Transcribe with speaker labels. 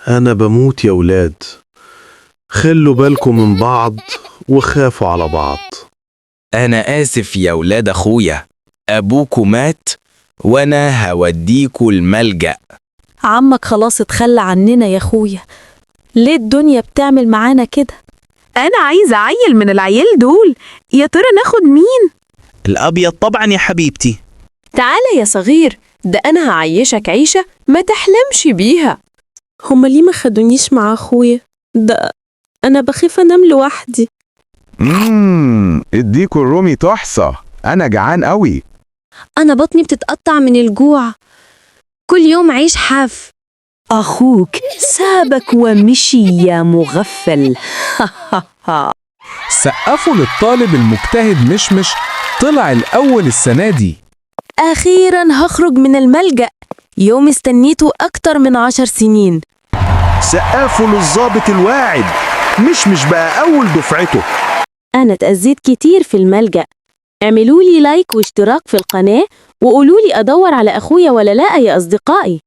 Speaker 1: أنا بموت يا ولاد. خلوا بالكم من بعض وخافوا على بعض.
Speaker 2: أنا آسف يا ولاد أخويا، أبوكوا مات وأنا هوديكوا الملجأ.
Speaker 3: عمك خلاص اتخلى عننا يا اخويا. ليه الدنيا بتعمل معانا كده؟
Speaker 4: أنا عايزة عيل من العيال دول، يا ترى ناخد مين؟
Speaker 5: الأبيض طبعا يا حبيبتي.
Speaker 6: تعالى يا صغير، ده أنا هعيشك عيشة ما تحلمش بيها.
Speaker 3: هما ليه ما خدونيش مع اخويا؟ ده انا بخاف انام لوحدي.
Speaker 7: اديكوا الرومي تحصى، انا جعان قوي.
Speaker 8: أنا بطني بتتقطع من الجوع، كل يوم عيش حاف.
Speaker 9: أخوك سابك ومشي يا مغفل.
Speaker 10: سقفوا للطالب المجتهد مشمش، طلع الأول السنة دي.
Speaker 3: اخيرا هخرج من الملجأ، يوم استنيته اكتر من 10 سنين.
Speaker 11: سقفوا للظابط الواعد، مش بقى أول دفعته.
Speaker 3: انا اتأذيت كتير في الملجأ. اعملوا لي لايك واشتراك في القناة وقولوا لي ادور على اخويا ولا لا يا اصدقائي.